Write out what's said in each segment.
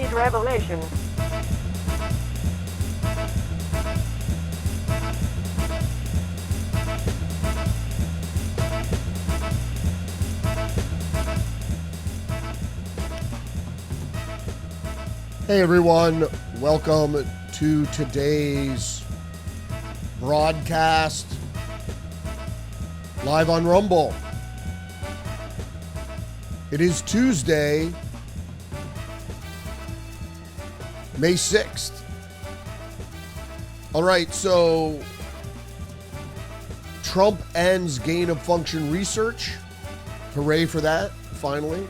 Rudy's revelation. Hey everyone, welcome to today's broadcast live on Rumble. It is Tuesday, May 6th. All right, so Trump ends gain-of-function research. Hooray for that, finally.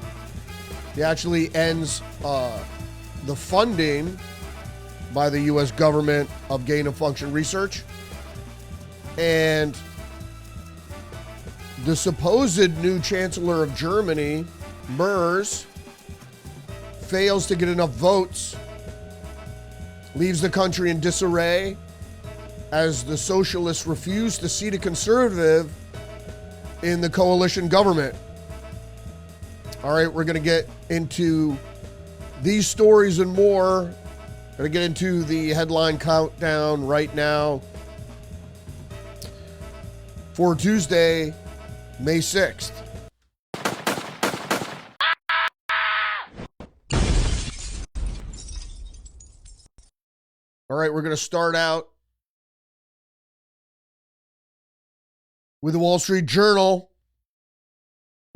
He actually ends the funding by the U.S. government of gain-of-function research. And the supposed new chancellor of Germany, Merz, fails to get enough votes, leaves the country in disarray as the socialists refuse to seat a conservative in the coalition government. All right, we're going to get into these stories and more. Going to get into the headline countdown right now for Tuesday, May 6th. All right, we're going to start out with the Wall Street Journal.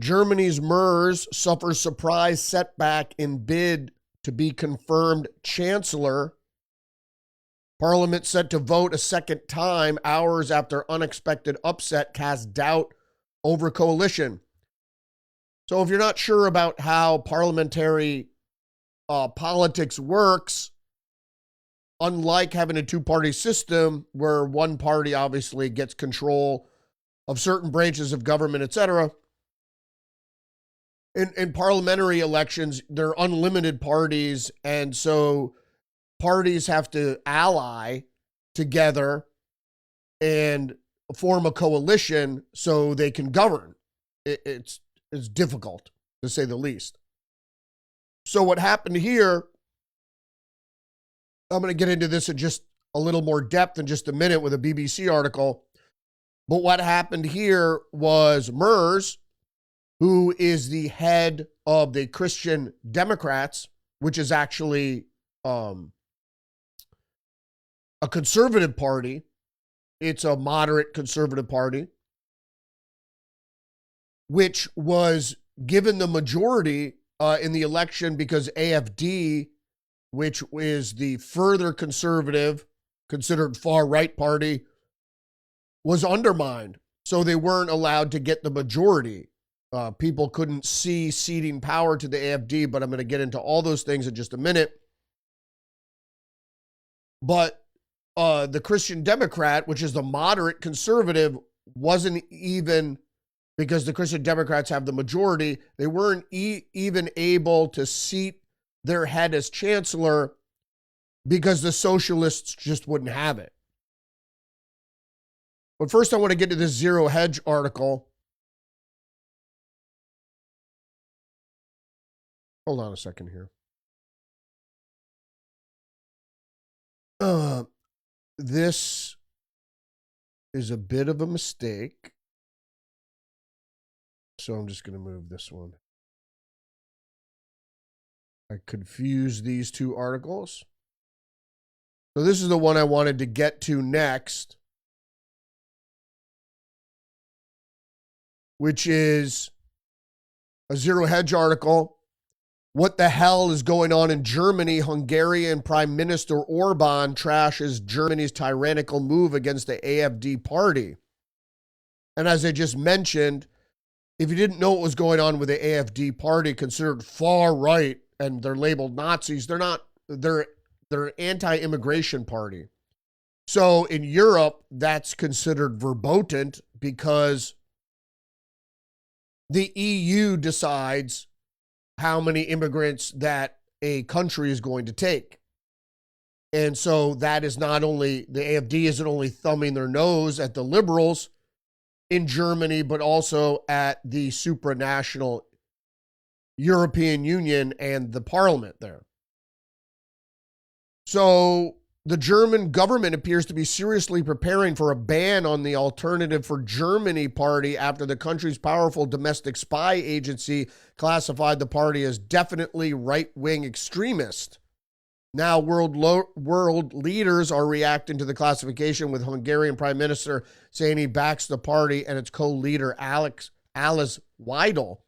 Germany's Merz suffers surprise setback in bid to be confirmed chancellor. Parliament set to vote a second time hours after unexpected upset cast doubt over coalition. So if you're not sure about how parliamentary politics works, unlike having a two-party system where one party obviously gets control of certain branches of government, etc., in parliamentary elections, they're unlimited parties, and so parties have to ally together and form a coalition so they can govern. It's difficult, to say the least. So what happened here, I'm going to get into this in just a little more depth in just a minute with a BBC article, but what happened here was Merz, who is the head of the Christian Democrats, which is actually a conservative party. It's a moderate conservative party, which was given the majority in the election because AfD, which is the further conservative, considered far-right party, was undermined. So they weren't allowed to get the majority. People couldn't see ceding power to the AfD, but I'm going to get into all those things in just a minute. But the Christian Democrat, which is the moderate conservative, wasn't even, because the Christian Democrats have the majority, they weren't even able to seat their head as chancellor because the socialists just wouldn't have it. But first I want to get to this Zero Hedge article. Hold on a second here. This is a bit of a mistake. So I'm just going to move this one. I confused these two articles. So this is the one I wanted to get to next, which is a Zero Hedge article. What the hell is going on in Germany? Hungarian Prime Minister Orban trashes Germany's tyrannical move against the AfD party. And as I just mentioned, if you didn't know what was going on with the AfD party, considered far right, and they're labeled Nazis, they're an anti-immigration party. So in Europe, that's considered verboten because the EU decides how many immigrants that a country is going to take. And so that is not only, the AfD isn't only thumbing their nose at the liberals in Germany, but also at the supranational European Union and the parliament there. So the German government appears to be seriously preparing for a ban on the Alternative for Germany party after the country's powerful domestic spy agency classified the party as definitely right-wing extremist. Now, world leaders are reacting to the classification, with Hungarian Prime Minister saying he backs the party and its co-leader Alice Weidel.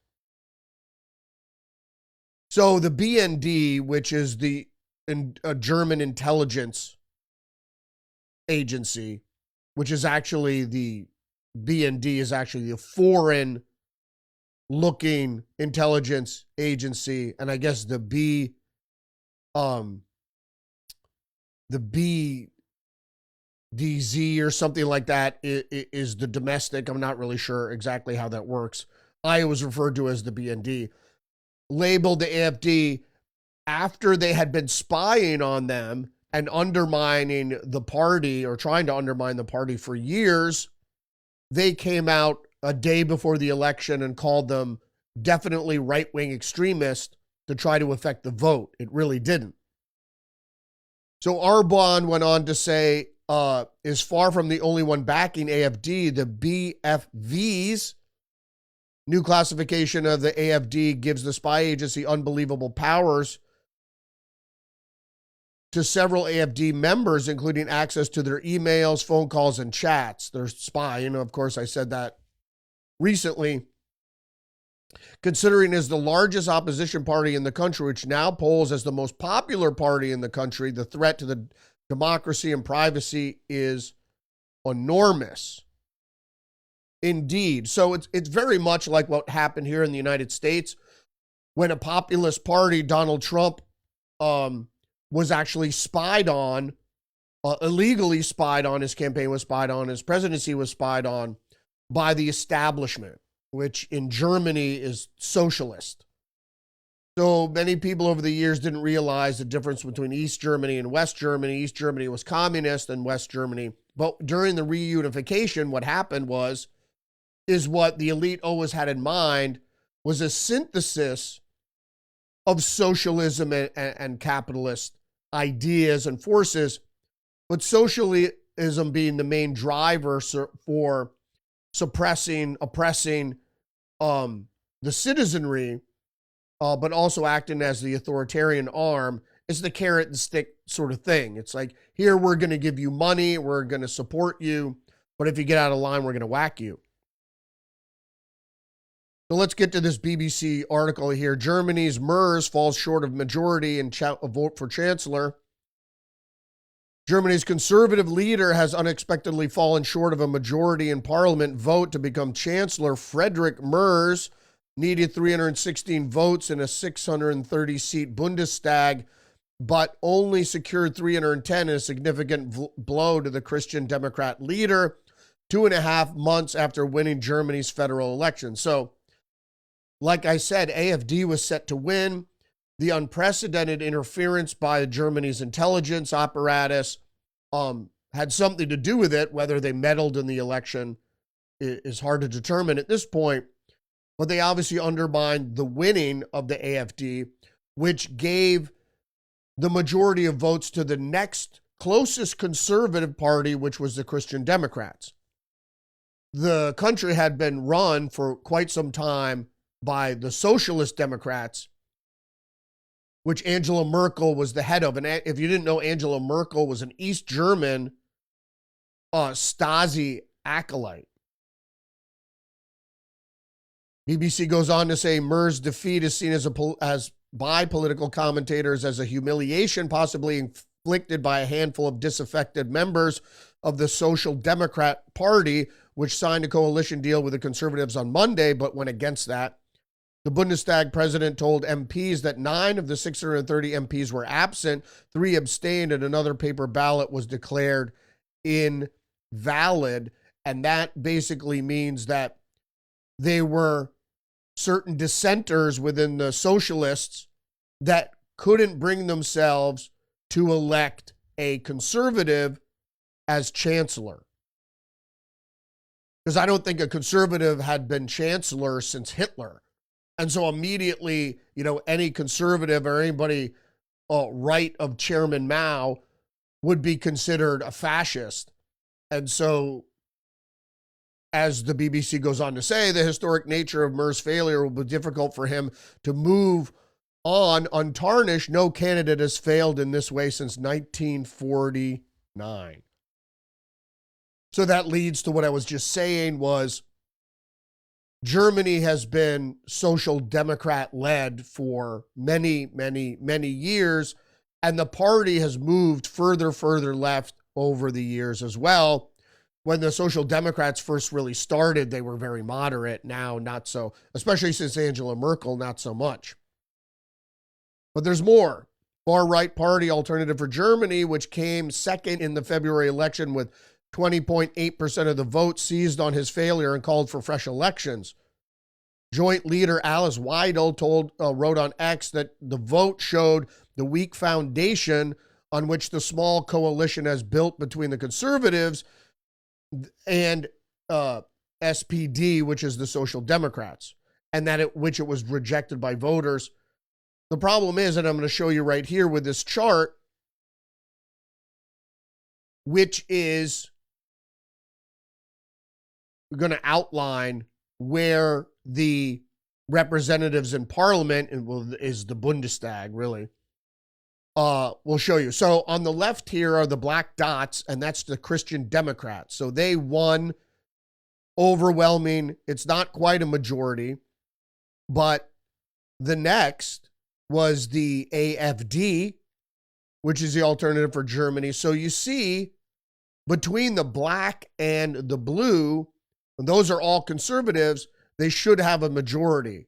So the BND, which is a German intelligence agency, which is actually the BND is actually the foreign looking intelligence agency, and I guess the BDZ or something like that is the domestic. I'm not really sure exactly how that works. I was referred to as the BND. Labeled the AFD after they had been spying on them and undermining the party, or trying to undermine the party for years. They came out a day before the election and called them definitely right-wing extremists to try to affect the vote. It really didn't. So Arbon went on to say, is far from the only one backing AFD. The BFV's new classification of the AFD gives the spy agency unbelievable powers to several AFD members, including access to their emails, phone calls, and chats. They're spying. Of course, I said that recently. Considering as the largest opposition party in the country, which now polls as the most popular party in the country, the threat to the democracy and privacy is enormous. Indeed. So it's very much like what happened here in the United States when a populist party, Donald Trump, was actually spied on, illegally spied on. His campaign was spied on. His presidency was spied on by the establishment, which in Germany is socialist. So many people over the years didn't realize the difference between East Germany and West Germany. East Germany was communist and West Germany. But during the reunification, what happened is what the elite always had in mind was a synthesis of socialism and capitalist ideas and forces, but socialism being the main driver for oppressing the citizenry, but also acting as the authoritarian arm. Is the carrot and stick sort of thing. It's like, here, we're going to give you money, we're going to support you, but if you get out of line, we're going to whack you. So let's get to this BBC article here. Germany's MERS falls short of majority in a vote for chancellor. Germany's conservative leader has unexpectedly fallen short of a majority in parliament vote to become chancellor. Friedrich Merz needed 316 votes in a 630-seat Bundestag, but only secured 310 in a significant blow to the Christian Democrat leader 2.5 months after winning Germany's federal election. So, like I said, AfD was set to win. The unprecedented interference by Germany's intelligence apparatus had something to do with it. Whether they meddled in the election is hard to determine at this point, but they obviously undermined the winning of the AfD, which gave the majority of votes to the next closest conservative party, which was the Christian Democrats. The country had been run for quite some time by the Socialist Democrats, which Angela Merkel was the head of. And if you didn't know, Angela Merkel was an East German Stasi acolyte. BBC goes on to say Mer's defeat is seen as by political commentators as a humiliation, possibly inflicted by a handful of disaffected members of the Social Democrat Party, which signed a coalition deal with the Conservatives on Monday, but went against that. The Bundestag president told MPs that 9 of the 630 MPs were absent, 3 abstained, and another paper ballot was declared invalid. And that basically means that they were certain dissenters within the socialists that couldn't bring themselves to elect a conservative as chancellor. Because I don't think a conservative had been chancellor since Hitler. And so immediately, any conservative or anybody right of Chairman Mao would be considered a fascist. And so, as the BBC goes on to say, the historic nature of Mear's failure will be difficult for him to move on untarnished. No candidate has failed in this way since 1949. So that leads to what I was just saying was Germany has been social democrat led for many, many, many years, and the party has moved further left over the years as well. When the Social Democrats first really started, they were very moderate. Now, not so, especially since Angela Merkel, not so much. But there's more. Far-right party Alternative for Germany, which came second in the February election with 20.8% of the vote, seized on his failure and called for fresh elections. Joint leader Alice Weidel wrote on X that the vote showed the weak foundation on which the small coalition has built between the conservatives and SPD, which is the Social Democrats, and which it was rejected by voters. The problem is, and I'm going to show you right here with this chart, which is going to outline where the representatives in parliament, is the Bundestag, really, we'll show you. So on the left here are the black dots, and that's the Christian Democrats. So they won overwhelming. It's not quite a majority, but the next was the AfD, which is the Alternative for Germany. So you see, between the black and the blue, and those are all conservatives, they should have a majority.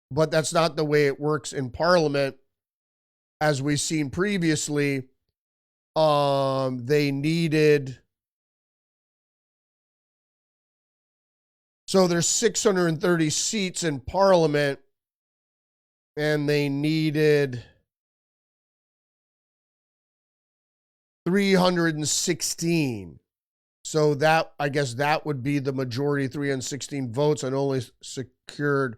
But that's not the way it works in parliament. As we've seen previously, they needed, so there's 630 seats in parliament, and they needed 316. So that, I guess that would be the majority, 316 votes, and only secured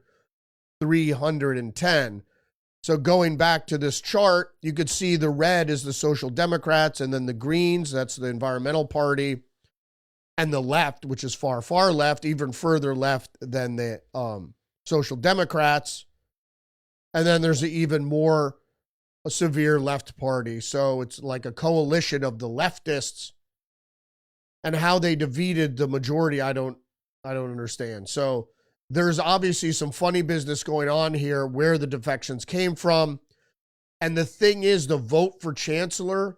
310. So going back to this chart, you could see the red is the Social Democrats, and then the greens, that's the Environmental Party, and the left, which is far left, even further left than the Social Democrats. And then there's an even more severe left party. So it's like a coalition of the leftists, and how they defeated the majority, I don't understand. So there's obviously some funny business going on here where the defections came from. And the thing is, the vote for chancellor,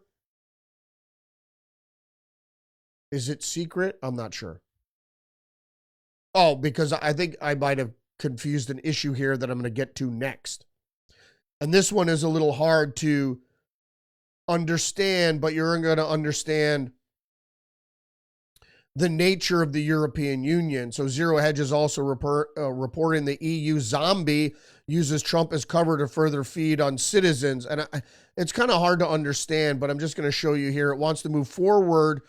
is it secret? I'm not sure. Oh, because I think I might have confused an issue here that I'm going to get to next. And this one is a little hard to understand, but you're going to understand the nature of the European Union. So Zero Hedge is also reporting the EU zombie uses Trump as cover to further feed on citizens. And it's kind of hard to understand, but I'm just going to show you here. It wants to move forward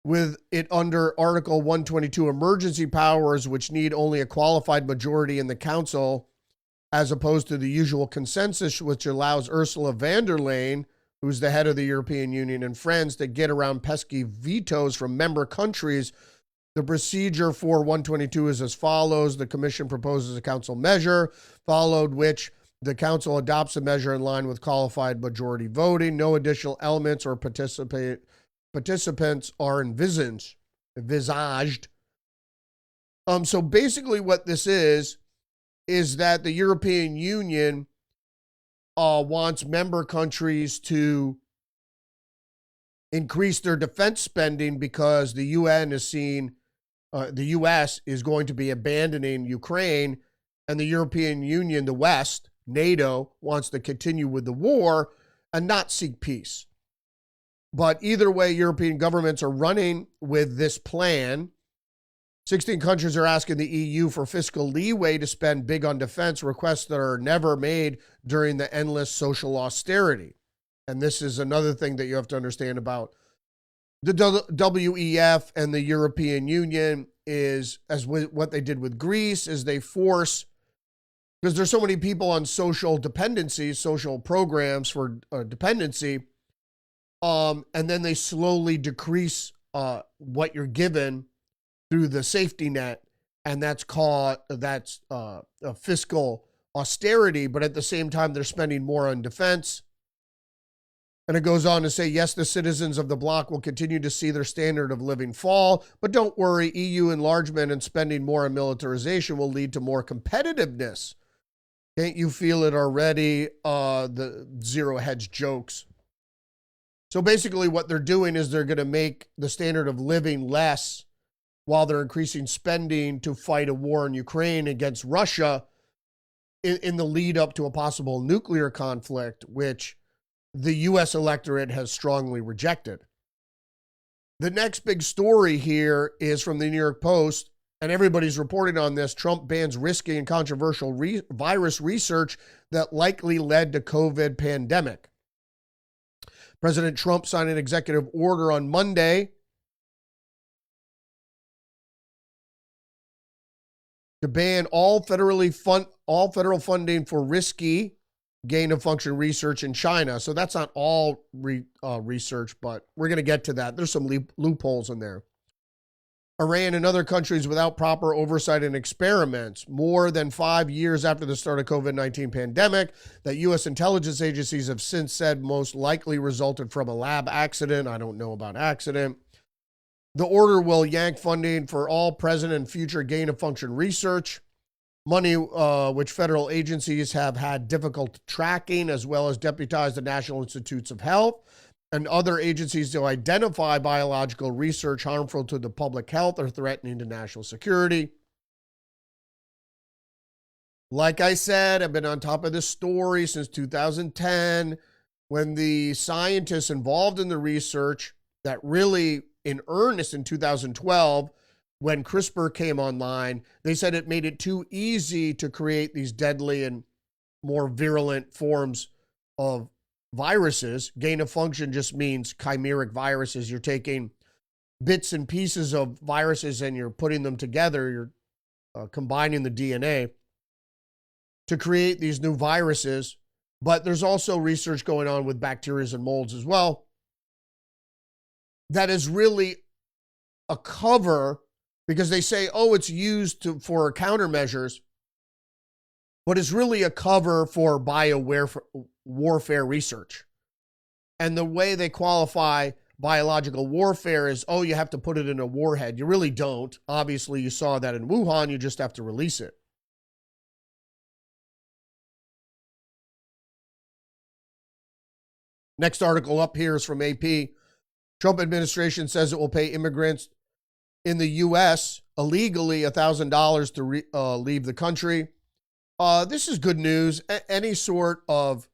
with it under Article 122 emergency powers, which need only a qualified majority in the council, as opposed to the usual consensus, which allows Ursula von der Leyen, who's the head of the European Union, and friends to get around pesky vetoes from member countries. The procedure for 122 is as follows. The Commission proposes a council measure, followed which the council adopts a measure in line with qualified majority voting. No additional elements or participants are envisaged. So basically what this is that the European Union wants member countries to increase their defense spending because the UN is seeing the U.S. is going to be abandoning Ukraine, and the European Union, the West, NATO, wants to continue with the war and not seek peace. But either way, European governments are running with this plan. 16 countries are asking the EU for fiscal leeway to spend big on defense, requests that are never made during the endless social austerity. And this is another thing that you have to understand about the WEF and the European Union is, as what they did with Greece, is they force because there's so many people on social dependencies, social programs for dependency, and then they slowly decrease what you're given through the safety net, and that's a fiscal austerity, but at the same time, they're spending more on defense. And it goes on to say, yes, the citizens of the bloc will continue to see their standard of living fall, but don't worry, EU enlargement and spending more on militarization will lead to more competitiveness. Can't you feel it already? The zero hedge jokes. So basically what they're doing is they're going to make the standard of living less while they're increasing spending to fight a war in Ukraine against Russia in the lead up to a possible nuclear conflict, which the U.S. electorate has strongly rejected. The next big story here is from the New York Post, and everybody's reporting on this. Trump bans risky and controversial virus research that likely led to COVID pandemic. President Trump signed an executive order on Monday to ban all federal funding for risky gain-of-function research in China. So that's not all research, but we're going to get to that. There's some loopholes in there. Iran and other countries without proper oversight and experiments. More than 5 years after the start of COVID-19 pandemic, that U.S. intelligence agencies have since said most likely resulted from a lab accident. I don't know about accident. The order will yank funding for all present and future gain-of-function research. Money which federal agencies have had difficult tracking, as well as deputize the National Institutes of Health and other agencies to identify biological research harmful to the public health or threatening to national security. Like I said, I've been on top of this story since 2010, when the scientists involved in the research that really in earnest in 2012, when CRISPR came online, they said it made it too easy to create these deadly and more virulent forms of viruses. Gain of function just means chimeric viruses. You're taking bits and pieces of viruses and you're putting them together. You're combining the DNA to create these new viruses. But there's also research going on with bacteria and molds as well. That is really a cover, because they say, oh, it's used for countermeasures, but it's really a cover for biowarfare research. And the way they qualify biological warfare is, oh, you have to put it in a warhead. You really don't. Obviously, you saw that in Wuhan. You just have to release it. Next article up here is from AP. Trump administration says it will pay immigrants in the U.S. illegally $1,000 to leave the country. This is good news. Any sort of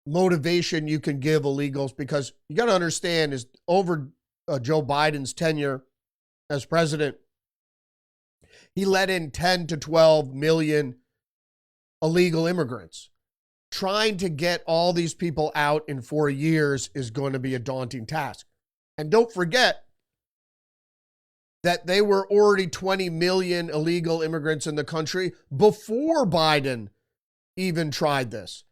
motivation you can give illegals, because you got to understand is over Joe Biden's tenure as president, he let in 10 to 12 million illegal immigrants. Trying to get all these people out in 4 years is going to be a daunting task. And don't forget that they were already 20 million illegal immigrants in the country before Biden even tried this.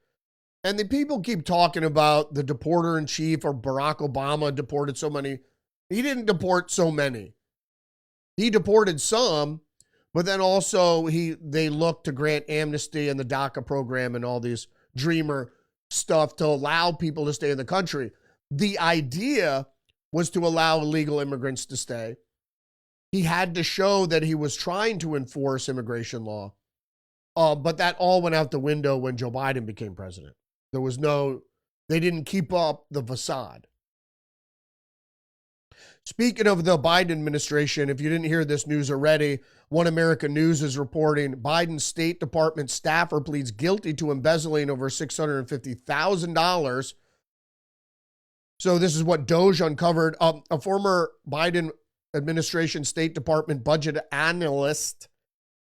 And the people keep talking about the deporter in chief, or Barack Obama deported so many. He didn't deport so many. He deported some, but then also they looked to grant amnesty and the DACA program and all these dreamer stuff to allow people to stay in the country. The idea was to allow illegal immigrants to stay. He had to show that he was trying to enforce immigration law. But that all went out the window when Joe Biden became president. They didn't keep up the facade. Speaking of the Biden administration, if you didn't hear this news already, One American News is reporting Biden's State Department staffer pleads guilty to embezzling over $650,000. So this is what Doge uncovered. A former Biden administration State Department budget analyst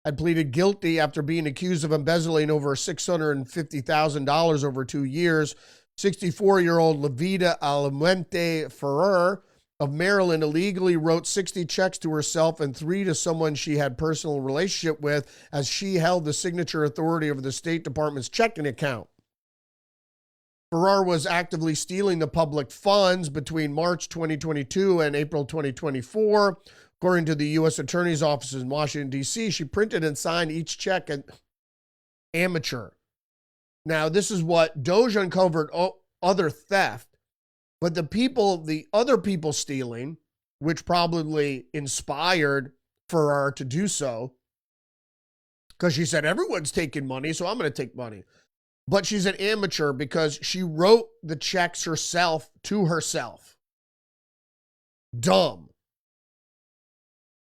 had pleaded guilty after being accused of embezzling over $650,000 over 2 years. 64-year-old Levita Alamente Ferrer of Maryland illegally wrote 60 checks to herself and 3 to someone she had personal relationship with, as she held the signature authority over the State Department's checking account. Farrar was actively stealing the public funds between March 2022 and April 2024. According to the U.S. Attorney's Office in Washington, D.C., she printed and signed each check and amateur. Now, this is what Doge uncovered other theft, but the other people stealing, which probably inspired Farrar to do so, because she said, everyone's taking money, so I'm going to take money. But she's an amateur because she wrote the checks herself to herself. Dumb.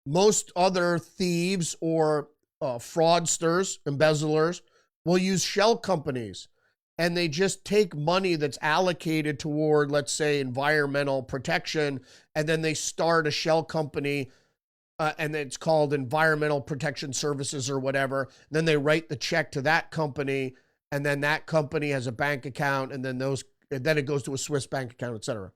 Most other thieves or fraudsters, embezzlers, will use shell companies, and they just take money that's allocated toward, let's say, environmental protection, and then they start a shell company, and it's called Environmental Protection Services or whatever. Then they write the check to that company, and then that company has a bank account, and then it goes to a Swiss bank account, etc.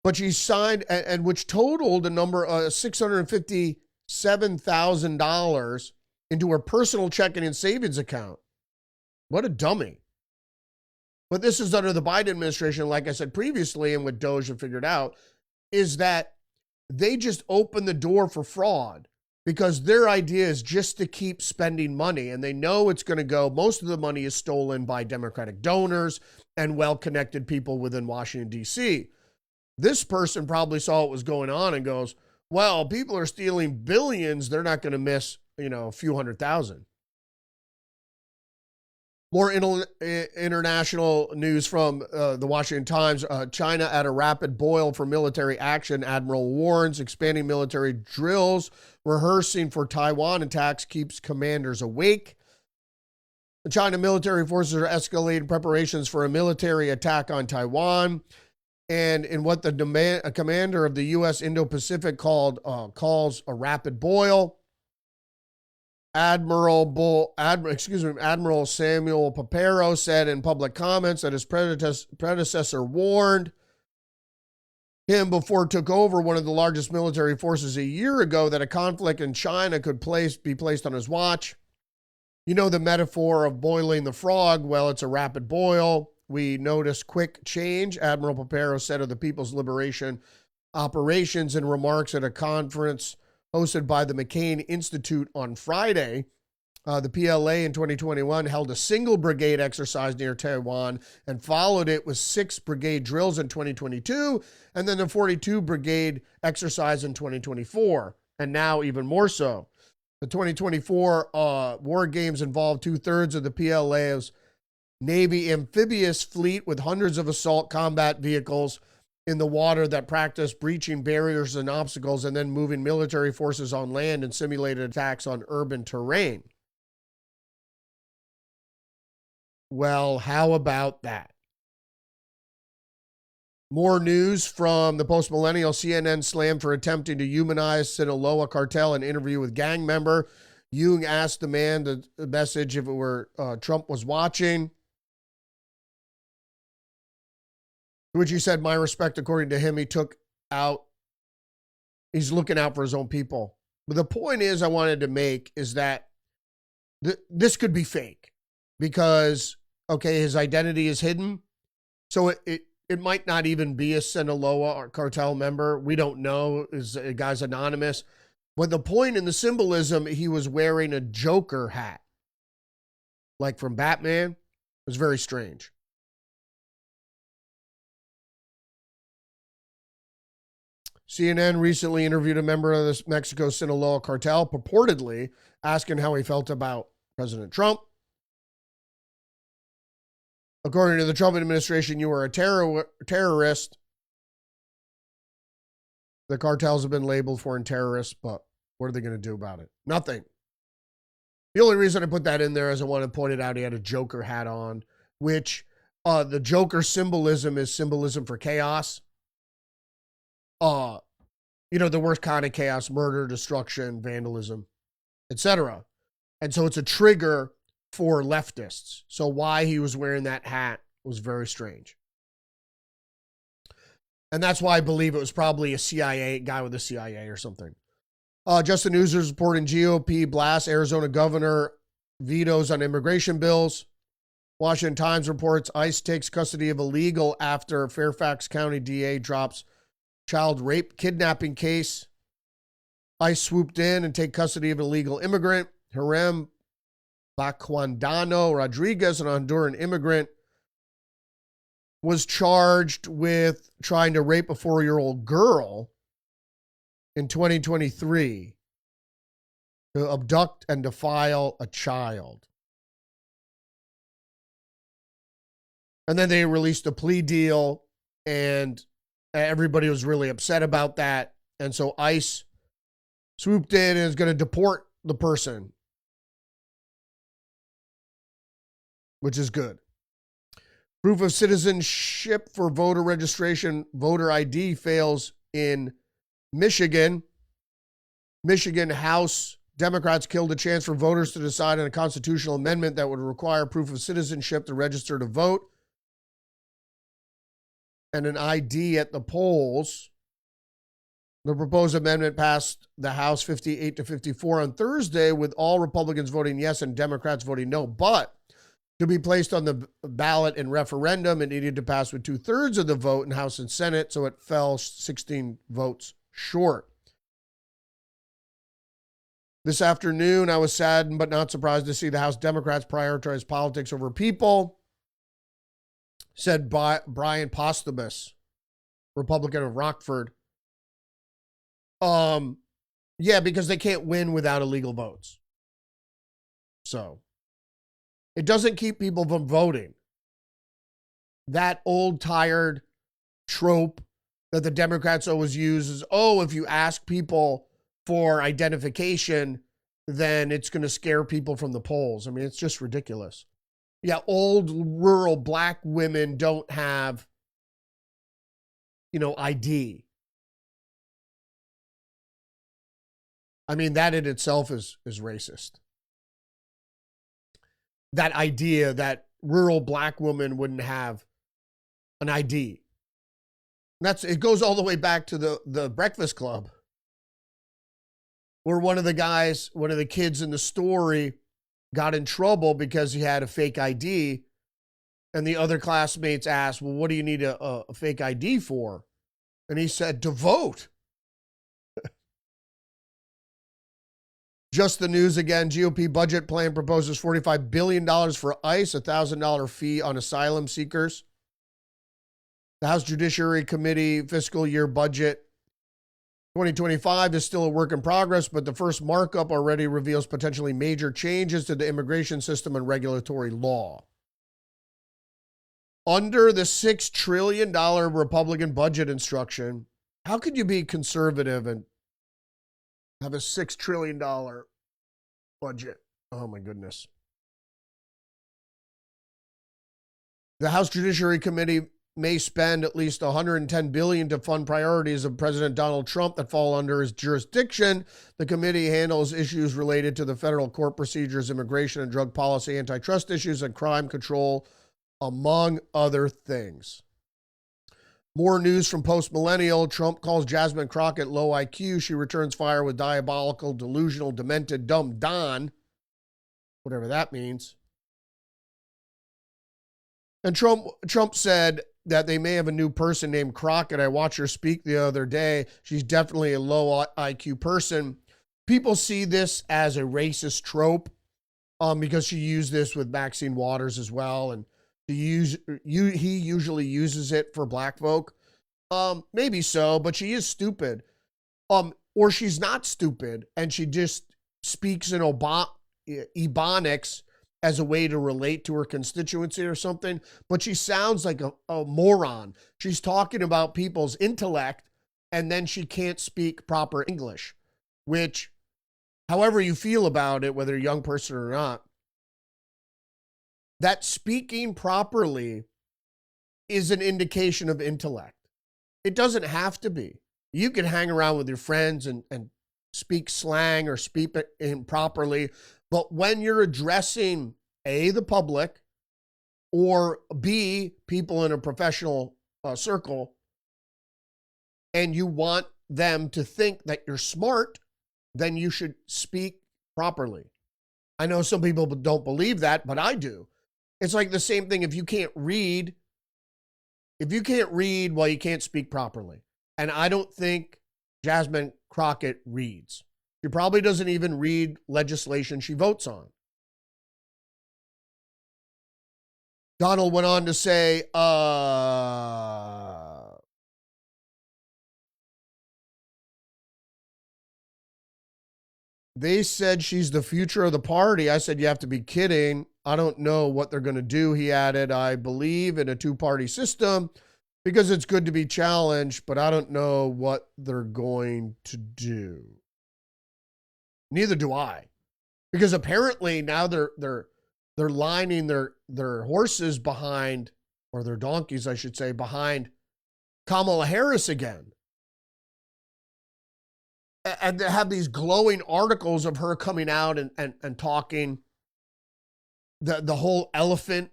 But she signed, and which totaled a number $657,000 into her personal checking and savings account. What a dummy. But this is under the Biden administration, like I said previously, and what Doge have figured out, is that they just open the door for fraud, because their idea is just to keep spending money, and they know it's going to go. Most of the money is stolen by Democratic donors and well-connected people within Washington, D.C. This person probably saw what was going on and goes, well, people are stealing billions. They're not going to miss, a few $100,000. More international news from the Washington Times. China at a rapid boil for military action. Admiral warns expanding military drills. Rehearsing for Taiwan attacks keeps commanders awake. The China military forces are escalating preparations for a military attack on Taiwan. And in what the commander of the U.S. Indo-Pacific calls a rapid boil, Admiral Samuel Papero said in public comments that his predecessor warned him before took over one of the largest military forces a year ago that a conflict in China could be placed on his watch. You know the metaphor of boiling the frog? Well, it's a rapid boil. We notice quick change, Admiral Papero said of the People's Liberation Operations in remarks at a conference hosted by the McCain Institute on Friday. The PLA in 2021 held a single brigade exercise near Taiwan and followed it with 6 brigade drills in 2022, and then the 42 brigade exercise in 2024, and now even more so. The 2024 war games involved 2/3 of the PLA's Navy amphibious fleet with hundreds of assault combat vehicles in the water that practice breaching barriers and obstacles and then moving military forces on land and simulated attacks on urban terrain. Well, how about that? More news from the post-millennial. CNN slammed for attempting to humanize Sinaloa cartel in an interview with gang member. Young asked the man the message if it were Trump was watching. To which he said, my respect, according to him, he's looking out for his own people. But the point I wanted to make is that this could be fake because, okay, his identity is hidden. So it might not even be a Sinaloa or cartel member. We don't know. The guy's anonymous. But the point in the symbolism, he was wearing a Joker hat, like from Batman. It was very strange. CNN recently interviewed a member of the Mexico Sinaloa cartel, purportedly asking how he felt about President Trump. According to the Trump administration, you were a terrorist. The cartels have been labeled foreign terrorists, but what are they going to do about it? Nothing. The only reason I put that in there is I want to point it out he had a Joker hat on, which the Joker symbolism is symbolism for chaos. The worst kind of chaos, murder, destruction, vandalism, etc. And so it's a trigger for leftists. So why he was wearing that hat was very strange. And that's why I believe it was probably a CIA guy with the CIA or something. Just the News is reporting GOP blasts Arizona governor vetoes on immigration bills. Washington Times reports ICE takes custody of illegal after Fairfax County DA drops child rape kidnapping case. ICE swooped in and take custody of an illegal immigrant. Harem Baquandano Rodriguez, an Honduran immigrant, was charged with trying to rape a 4-year-old girl in 2023 to abduct and defile a child. And then they released a plea deal, and everybody was really upset about that. And so ICE swooped in and is going to deport the person, which is good. Proof of citizenship for voter registration, voter ID fails in Michigan. Michigan House Democrats killed a chance for voters to decide on a constitutional amendment that would require proof of citizenship to register to vote and an ID at the polls. The proposed amendment passed the House 58-54 on Thursday, with all Republicans voting yes and Democrats voting no. But to be placed on the ballot in referendum, it needed to pass with 2/3 of the vote in House and Senate, so it fell 16 votes short. This afternoon, I was saddened but not surprised to see the House Democrats prioritize politics over people, said Brian Posthumus, Republican of Rockford. Yeah, because they can't win without illegal votes. So it doesn't keep people from voting. That old, tired trope that the Democrats always use is, oh, if you ask people for identification, then it's going to scare people from the polls. I mean, it's just ridiculous. Yeah, old, rural black women don't have, ID. I mean, that in itself is racist. That idea that rural black women wouldn't have an ID. It goes all the way back to the Breakfast Club, where one of the kids in the story got in trouble because he had a fake ID, and the other classmates asked, well, what do you need a fake ID for? And he said, to vote. Just the News again. GOP budget plan proposes $45 billion for ICE, a $1,000 fee on asylum seekers. The House Judiciary Committee fiscal year budget 2025 is still a work in progress, but the first markup already reveals potentially major changes to the immigration system and regulatory law. Under the $6 trillion Republican budget instruction, how could you be conservative and have a $6 trillion budget? Oh my goodness. The House Judiciary Committee may spend at least $110 billion to fund priorities of President Donald Trump that fall under his jurisdiction. The committee handles issues related to the federal court procedures, immigration and drug policy, antitrust issues, and crime control, among other things. More news from post-millennial. Trump calls Jasmine Crockett low IQ. She returns fire with diabolical, delusional, demented, dumb Don. Whatever that means. And Trump said that they may have a new person named Crockett. I watched her speak the other day. She's definitely a low IQ person. People see this as a racist trope because she used this with Maxine Waters as well. And he usually uses it for black folk. Maybe so, but she is stupid. Or she's not stupid, and she just speaks in Ebonics as a way to relate to her constituency or something. But she sounds like a moron. She's talking about people's intellect, and then she can't speak proper English, which, however you feel about it, whether you're a young person or not, that speaking properly is an indication of intellect. It doesn't have to be. You can hang around with your friends and speak slang or speak it improperly, but when you're addressing A, the public, or B, people in a professional circle, and you want them to think that you're smart, then you should speak properly. I know some people don't believe that, but I do. It's like the same thing if you can't read. If you can't read, well, you can't speak properly. And I don't think Jasmine Crockett reads. She probably doesn't even read legislation she votes on. Donald went on to say, they said she's the future of the party. I said, you have to be kidding. I don't know what they're going to do. He added, I believe in a two-party system because it's good to be challenged, but I don't know what they're going to do. Neither do I. Because apparently now they're lining their horses behind, or their donkeys, I should say, behind Kamala Harris again. And they have these glowing articles of her coming out and talking. The whole elephant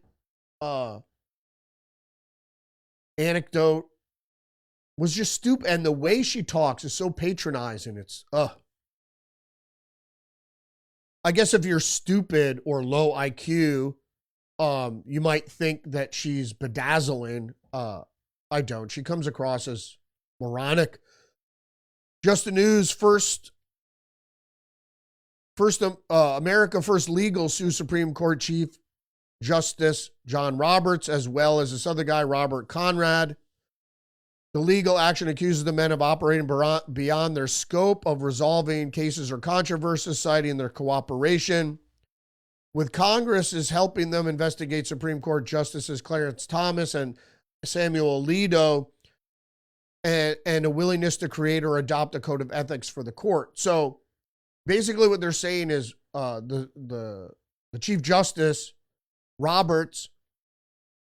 anecdote was just stupid. And the way she talks is so patronizing. It's, I guess if you're stupid or low IQ, you might think that she's bedazzling. I don't. She comes across as moronic. Just the news, first America First Legal sues Supreme Court Chief Justice John Roberts, as well as this other guy, Robert Conrad. The legal action accuses the men of operating beyond their scope of resolving cases or controversies, citing their cooperation with Congress is helping them investigate Supreme Court Justices Clarence Thomas and Samuel Alito, and a willingness to create or adopt a code of ethics for the court. So basically what they're saying is the Chief Justice, Roberts,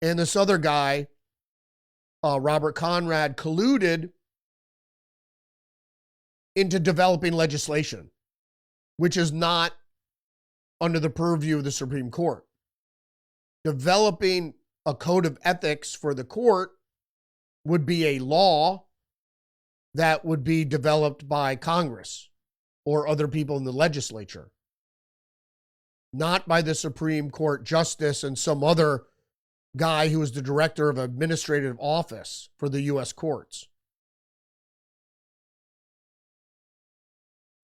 and this other guy, Robert Conrad, colluded into developing legislation, which is not under the purview of the Supreme Court. Developing a code of ethics for the court would be a law that would be developed by Congress or other people in the legislature, not by the Supreme Court Justice and some other guy who was the director of administrative office for the U.S. courts.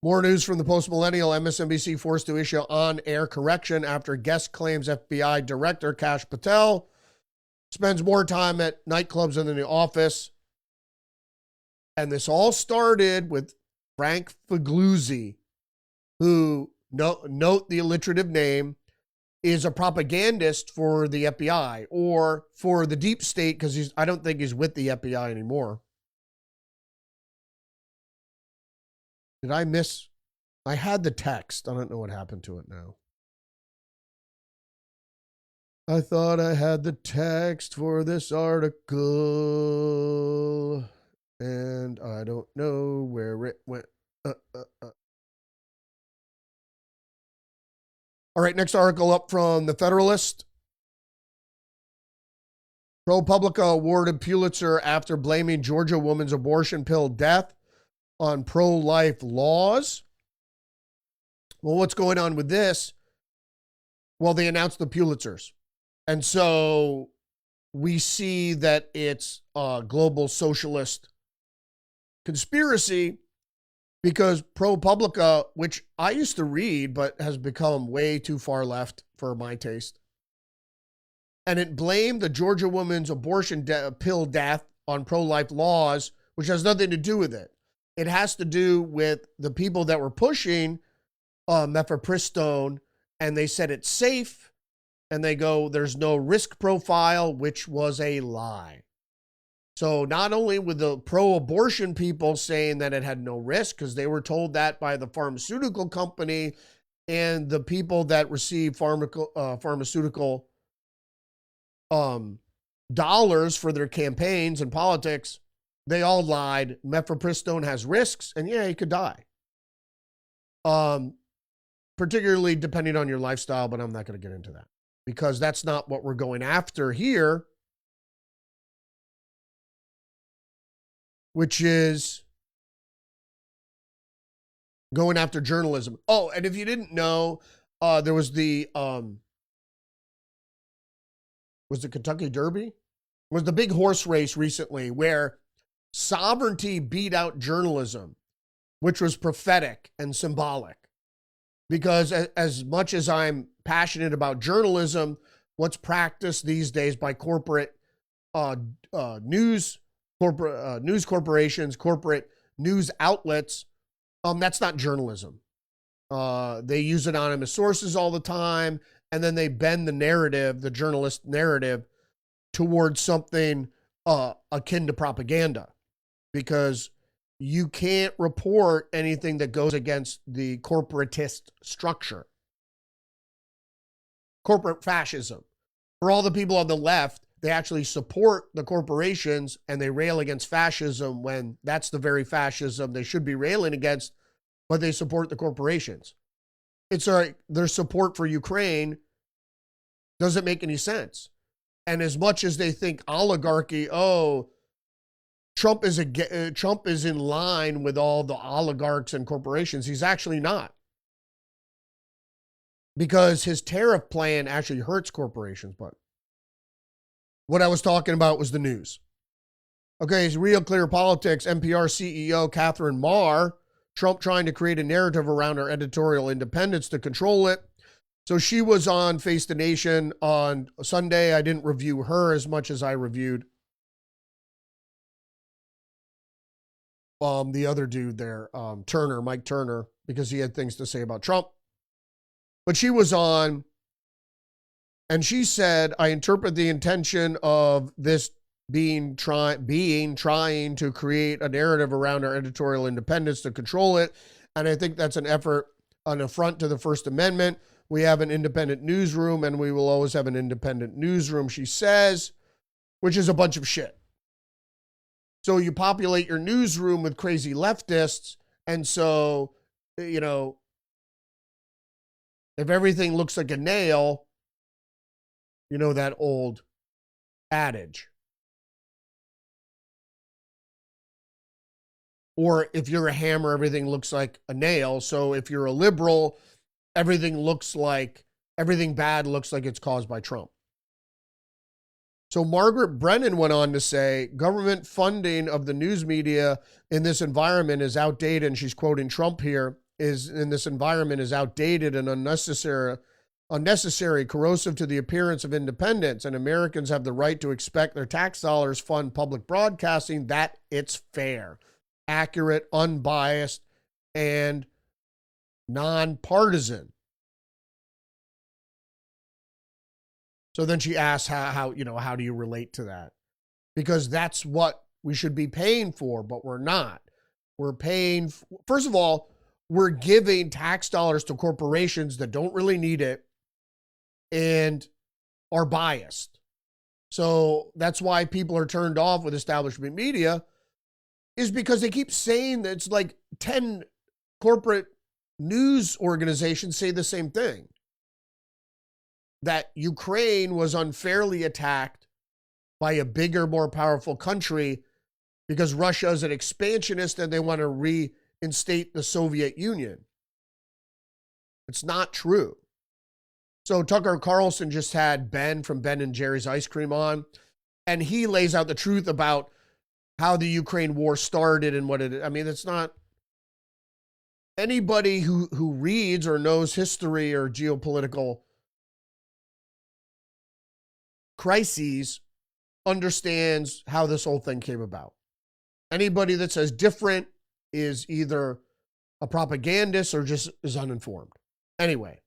More news from the post-millennial. MSNBC forced to issue on-air correction after guest claims FBI Director Kash Patel spends more time at nightclubs than in the office. And this all started with Frank Figliuzzi, who, note the alliterative name, is a propagandist for the FBI or for the deep state, because I don't think he's with the FBI anymore. Did I miss? I had the text. I don't know what happened to it now. I thought I had the text for this article, and I don't know where it went. All right, next article up from the Federalist. ProPublica awarded Pulitzer after blaming Georgia woman's abortion pill death on pro-life laws. Well, what's going on with this? Well, they announced the Pulitzers. And so we see that it's a global socialist conspiracy, because ProPublica, which I used to read but has become way too far left for my taste, and it blamed the Georgia woman's abortion pill death on pro-life laws, which has nothing to do with it. It has to do with the people that were pushing mifepristone, and they said it's safe, and they go, there's no risk profile, which was a lie. So not only with the pro-abortion people saying that it had no risk, because they were told that by the pharmaceutical company, and the people that receive pharmaceutical dollars for their campaigns and politics, they all lied. Mifepristone has risks, and yeah, you could die. Particularly depending on your lifestyle, but I'm not going to get into that, because that's not what we're going after here. which is going after journalism. Oh, and if you didn't know, there was the Kentucky Derby? Was the big horse race recently where sovereignty beat out journalism, which was prophetic and symbolic. Because as much as I'm passionate about journalism, what's practiced these days by corporate news corporations, corporate news outlets, that's not journalism. They use anonymous sources all the time, and then they bend the narrative, the journalist narrative, towards something akin to propaganda, because you can't report anything that goes against the corporatist structure. Corporate fascism. For all the people on the left, they actually support the corporations and they rail against fascism when that's the very fascism they should be railing against, but they support the corporations. It's like their support for Ukraine doesn't make any sense. And as much as they think oligarchy, Trump is in line with all the oligarchs and corporations, he's actually not. Because his tariff plan actually hurts corporations. But what I was talking about was the news. Okay, it's Real Clear Politics, NPR CEO Catherine Marr, Trump trying to create a narrative around our editorial independence to control it. So she was on Face the Nation on Sunday. I didn't review her as much as I reviewed the other dude there, Mike Turner, because he had things to say about Trump. But she was on, and she said, I interpret the intention of this being trying to create a narrative around our editorial independence to control it. And I think that's an affront to the First Amendment. We have an independent newsroom, and we will always have an independent newsroom, she says, which is a bunch of shit. So you populate your newsroom with crazy leftists, and so, if everything looks like a nail, that old adage. Or if you're a hammer, everything looks like a nail. So if you're a liberal, everything bad looks like it's caused by Trump. So Margaret Brennan went on to say, government funding of the news media in this environment is outdated, and she's quoting Trump here, is outdated and unnecessary, corrosive to the appearance of independence, and Americans have the right to expect their tax dollars fund public broadcasting, that it's fair, accurate, unbiased, and nonpartisan. So then she asks, how do you relate to that? Because that's what we should be paying for, but we're not. We're paying, first of all, we're giving tax dollars to corporations that don't really need it and are biased. So that's why people are turned off with establishment media, is because they keep saying that it's like 10 corporate news organizations say the same thing. That Ukraine was unfairly attacked by a bigger, more powerful country because Russia is an expansionist and they want to reinstate the Soviet Union. It's not true. So Tucker Carlson just had Ben from Ben and Jerry's Ice Cream on, and he lays out the truth about how the Ukraine war started and what it is. I mean, it's not anybody who reads or knows history or geopolitical crises understands how this whole thing came about. Anybody that says different is either a propagandist or just is uninformed. Anyway.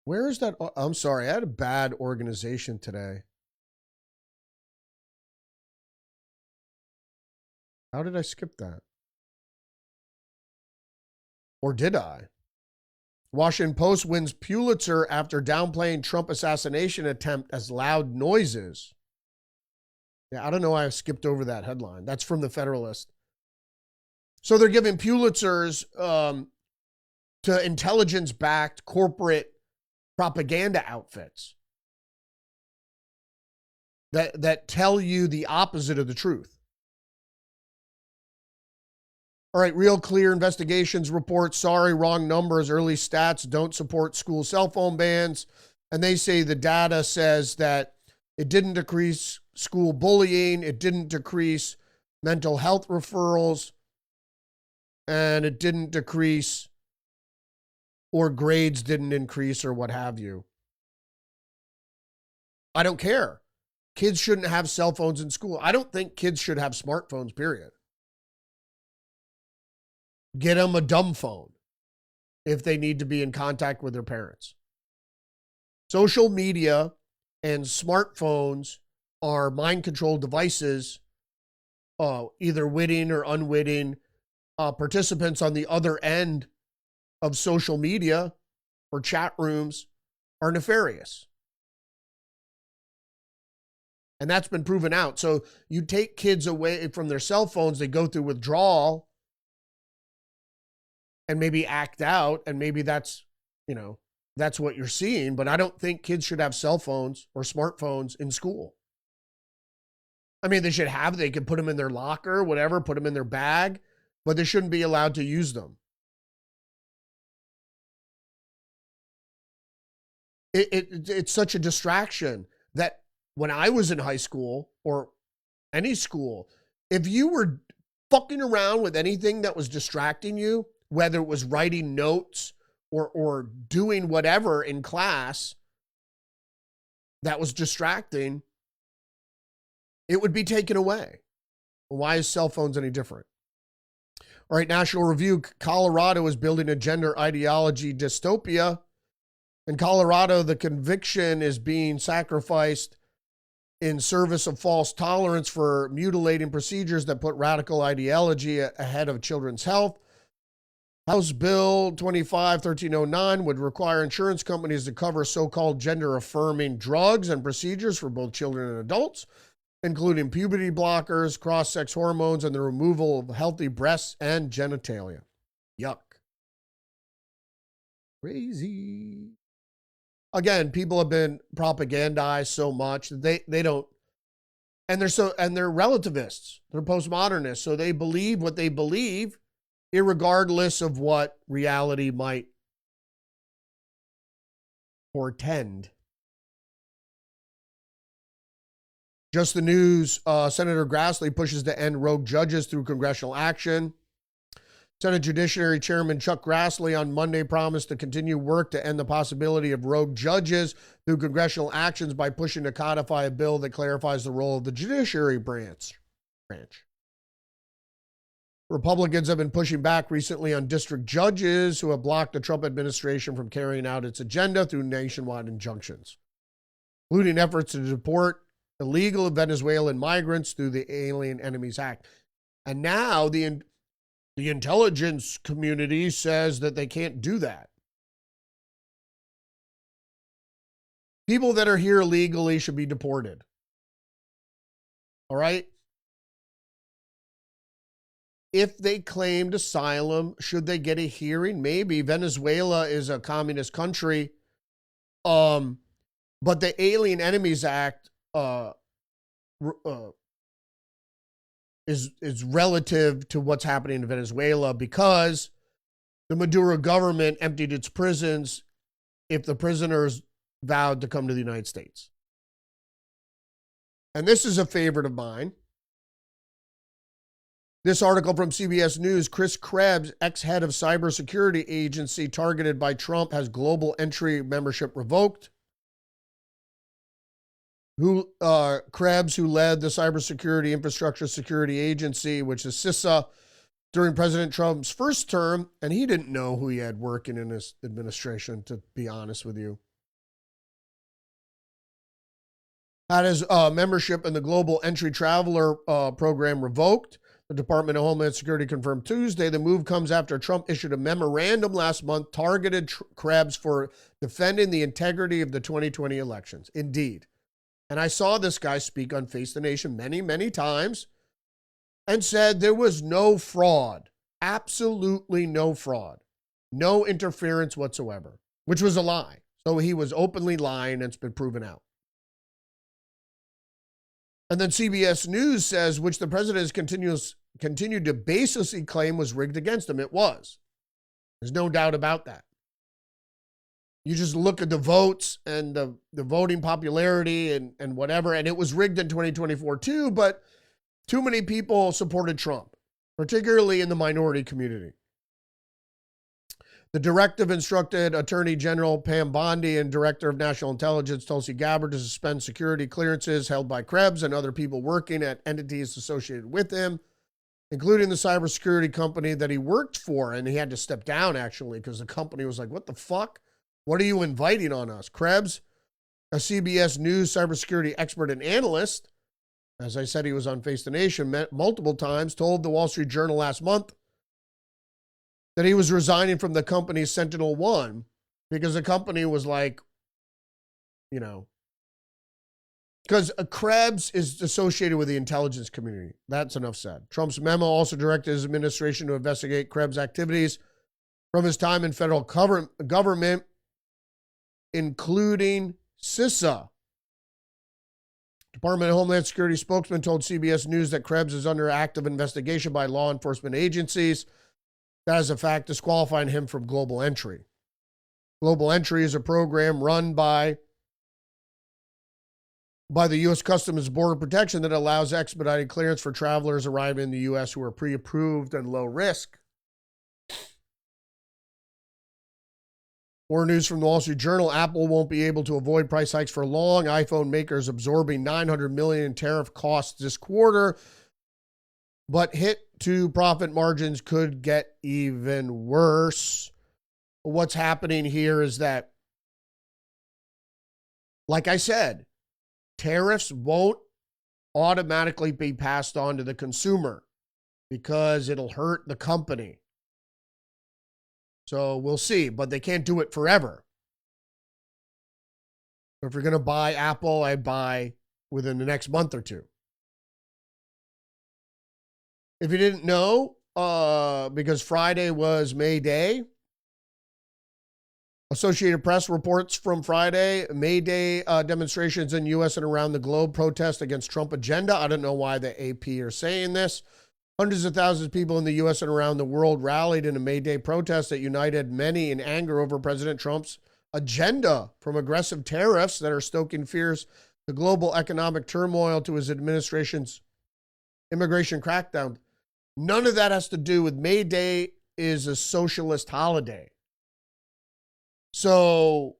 Where is that? I'm sorry, I had a bad organization today. How did I skip that? Or did I? Washington Post wins Pulitzer after downplaying Trump assassination attempt as loud noises. Yeah, I don't know why I skipped over that headline. That's from the Federalist. So they're giving Pulitzers to intelligence-backed corporate propaganda outfits. that tell you the opposite of the truth. All right, Real Clear Investigations report, sorry, wrong numbers. Early stats don't support school cell phone bans. And they say the data says that it didn't decrease school bullying, it didn't decrease mental health referrals, and it didn't decrease, or grades didn't increase, or what have you. I don't care. Kids shouldn't have cell phones in school. I don't think kids should have smartphones, period. Get them a dumb phone if they need to be in contact with their parents. Social media and smartphones are mind control devices, either witting or unwitting. Participants on the other end of social media or chat rooms are nefarious. And that's been proven out. So you take kids away from their cell phones, they go through withdrawal and maybe act out, and maybe that's, that's what you're seeing. But I don't think kids should have cell phones or smartphones in school. I mean, they can put them in their locker, whatever, put them in their bag, but they shouldn't be allowed to use them. It's such a distraction that when I was in high school or any school, if you were fucking around with anything that was distracting you, whether it was writing notes or doing whatever in class that was distracting, it would be taken away. Why is cell phones any different? All right, National Review, Colorado is building a gender ideology dystopia. In Colorado, the conviction is being sacrificed in service of false tolerance for mutilating procedures that put radical ideology ahead of children's health. House Bill 25-1309 would require insurance companies to cover so-called gender-affirming drugs and procedures for both children and adults, including puberty blockers, cross-sex hormones, and the removal of healthy breasts and genitalia. Yuck. Crazy. Again, people have been propagandized so much that they don't, and they're relativists, they're postmodernists, so they believe what they believe, irregardless of what reality might portend. Just the news, Senator Grassley pushes to end rogue judges through congressional action. Senate Judiciary Chairman Chuck Grassley on Monday promised to continue work to end the possibility of rogue judges through congressional actions by pushing to codify a bill that clarifies the role of the judiciary branch. Republicans have been pushing back recently on district judges who have blocked the Trump administration from carrying out its agenda through nationwide injunctions, including efforts to deport illegal Venezuelan migrants through the Alien Enemies Act. And now the intelligence community says that they can't do that. People that are here illegally should be deported. All right? If they claimed asylum, should they get a hearing? Maybe. Venezuela is a communist country. But the Alien Enemies Act is relative to what's happening in Venezuela because the Maduro government emptied its prisons if the prisoners vowed to come to the United States. And this is a favorite of mine. This article from CBS News, Chris Krebs, ex-head of cybersecurity agency targeted by Trump, has global entry membership revoked. Krebs, who led the Cybersecurity Infrastructure Security Agency, which is CISA, during President Trump's first term, and he didn't know who he had working in his administration, to be honest with you, had his membership in the Global Entry Traveler program revoked. The Department of Homeland Security confirmed Tuesday. The move comes after Trump issued a memorandum last month targeted Krebs for defending the integrity of the 2020 elections. Indeed. And I saw this guy speak on Face the Nation many, many times and said there was no fraud, absolutely no fraud, no interference whatsoever, which was a lie. So he was openly lying, and it's been proven out. And then CBS News says, which the president has continued to baselessly claim was rigged against him. It was. There's no doubt about that. You just look at the votes and the voting popularity and whatever, and it was rigged in 2024 too, but too many people supported Trump, particularly in the minority community. The directive instructed Attorney General Pam Bondi and Director of National Intelligence Tulsi Gabbard to suspend security clearances held by Krebs and other people working at entities associated with him, including the cybersecurity company that he worked for. And he had to step down, actually, because the company was like, what the fuck? What are you inviting on us? Krebs, a CBS News cybersecurity expert and analyst, as I said, he was on Face the Nation multiple times, told the Wall Street Journal last month that he was resigning from the company SentinelOne because the company was like, you know, because Krebs is associated with the intelligence community. That's enough said. Trump's memo also directed his administration to investigate Krebs' activities from his time in federal government, including CISA. Department of Homeland Security spokesman told CBS News that Krebs is under active investigation by law enforcement agencies. That is a fact disqualifying him from Global Entry. Global Entry is a program run by the U.S. Customs and Border Protection that allows expedited clearance for travelers arriving in the U.S. who are pre-approved and low risk. More news from the Wall Street Journal. Apple won't be able to avoid price hikes for long. iPhone makers absorbing $900 million in tariff costs this quarter, but hit to profit margins could get even worse. What's happening here is that, like I said, tariffs won't automatically be passed on to the consumer because it'll hurt the company. So we'll see, but they can't do it forever. If you're going to buy Apple, I'd buy within the next month or two. If you didn't know, because Friday was May Day, Associated Press reports from Friday, May Day demonstrations in U.S. and around the globe protest against Trump agenda. I don't know why the AP are saying this. Hundreds of thousands of people in the U.S. and around the world rallied in a May Day protest that united many in anger over President Trump's agenda, from aggressive tariffs that are stoking fears to global economic turmoil to his administration's immigration crackdown. None of that has to do with May Day is a socialist holiday. So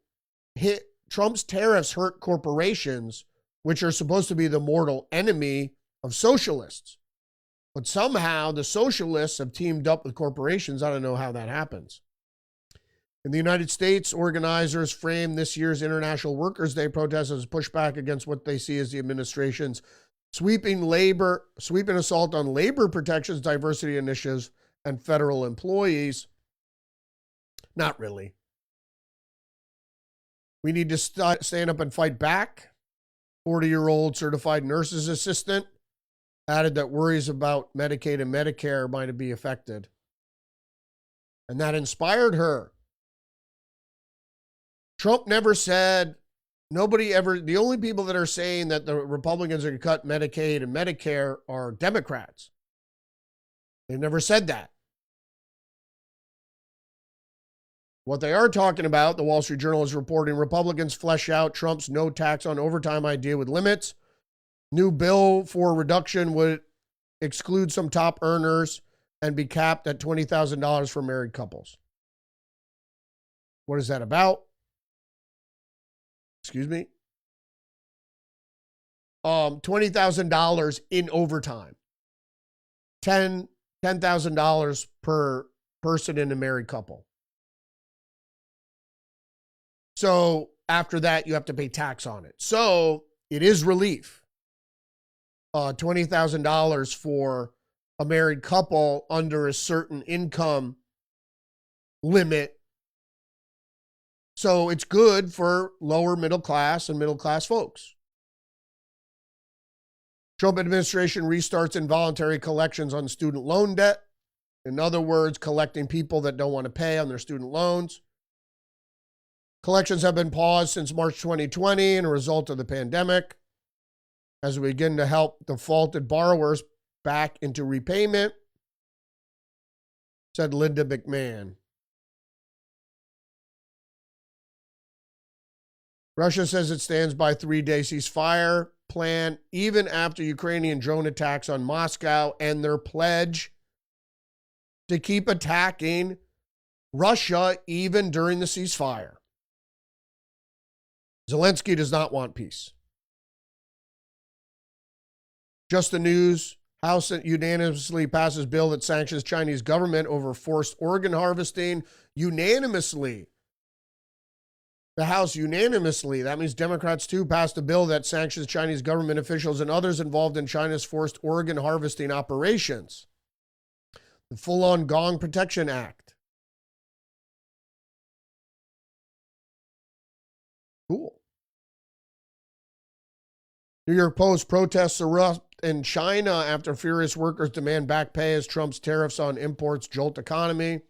Trump's tariffs hurt corporations, which are supposed to be the mortal enemy of socialists. But somehow the socialists have teamed up with corporations. I don't know how that happens. In the United States, organizers framed this year's International Workers' Day protest as pushback against what they see as the administration's sweeping assault on labor protections, diversity initiatives, and federal employees. Not really. We need to stand up and fight back. 40-year-old certified nurse's assistant added that worries about Medicaid and Medicare might be affected. And that inspired her. Trump never said, the only people that are saying that the Republicans are going to cut Medicaid and Medicare are Democrats. They never said that. What they are talking about, the Wall Street Journal is reporting, Republicans flesh out Trump's no tax on overtime idea with limits. New bill for reduction would exclude some top earners and be capped at $20,000 for married couples. What is that about? Excuse me? $20,000 in overtime. $10,000 per person in a married couple. So after that, you have to pay tax on it. So it is relief. $20,000 for a married couple under a certain income limit. So it's good for lower middle class and middle class folks. Trump administration restarts involuntary collections on student loan debt. In other words, collecting people that don't want to pay on their student loans. Collections have been paused since March 2020 as a result of the pandemic. as we begin to help defaulted borrowers back into repayment, said Linda McMahon. Russia says it stands by 3-day ceasefire plan even after Ukrainian drone attacks on Moscow and their pledge to keep attacking Russia even during the ceasefire. Zelensky does not want peace. Just the news. House unanimously passes bill that sanctions Chinese government over forced organ harvesting. Unanimously. The House unanimously, that means Democrats too, passed a bill that sanctions Chinese government officials and others involved in China's forced organ harvesting operations. The full-on Gong Protection Act. Cool. New York Post, protests erupt in China after furious workers demand back pay as Trump's tariffs on imports jolt economy.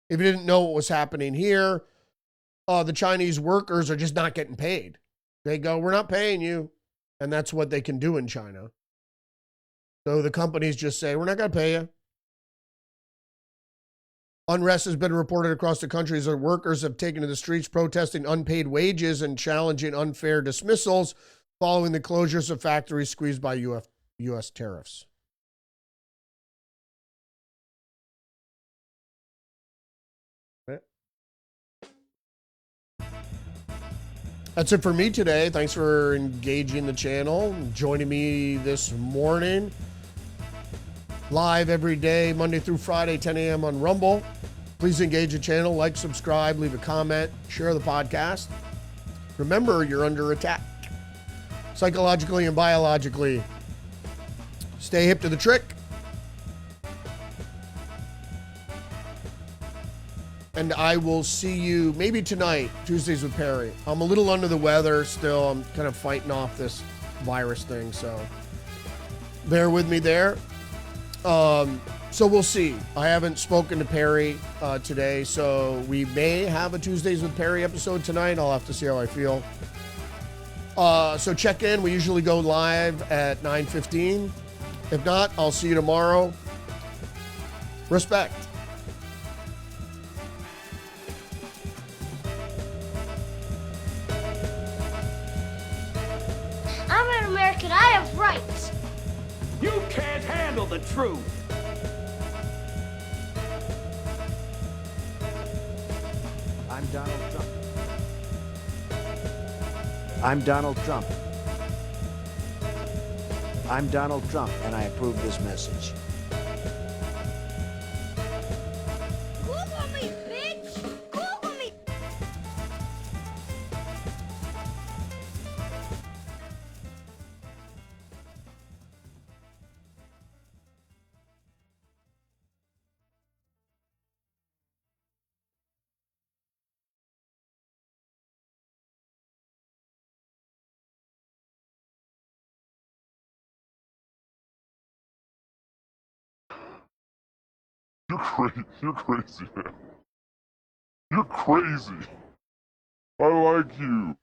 If you didn't know what was happening here, the Chinese workers are just not getting paid. They go, we're not paying you. And that's what they can do in China. So the companies just say, we're not going to pay you. Unrest has been reported across the country as workers have taken to the streets protesting unpaid wages and challenging unfair dismissals following the closures of factories squeezed by U.S. tariffs. That's it for me today. Thanks for engaging the channel, joining me this morning. Live every day, Monday through Friday, 10 a.m. on Rumble. Please engage the channel, like, subscribe, leave a comment, share the podcast. Remember, you're under attack, psychologically and biologically. Stay hip to the trick. And I will see you maybe tonight, Tuesdays with Perry. I'm a little under the weather still. I'm kind of fighting off this virus thing, so bear with me there. So we'll see. I haven't spoken to Perry today, so we may have a Tuesdays with Perry episode tonight. I'll have to see how I feel. So check in. We usually go live at 9:15. If not, I'll see you tomorrow. Respect. I'm an American. I have rights. You can't handle the truth. I'm Donald Trump. I'm Donald Trump. I'm Donald Trump, and I approve this message. Google me, bitch. Google me. You're crazy, man. You're crazy. I like you.